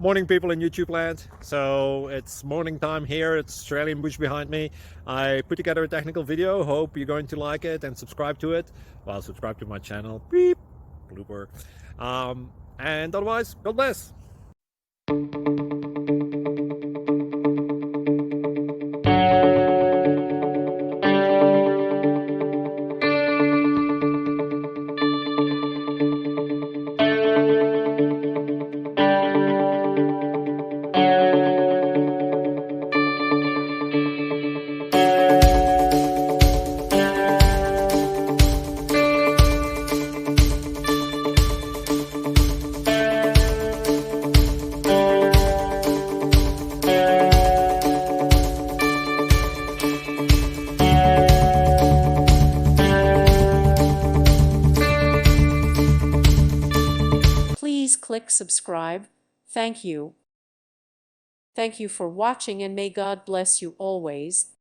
Morning, people in YouTube land. So it's morning time here. It's Australian bush behind me. I put together a technical video. Hope you're going to like it and subscribe to it. Well, subscribe to my channel. Beep. Blooper. And otherwise, God bless. Please click subscribe. Thank you. Thank you for watching, and may God bless you always.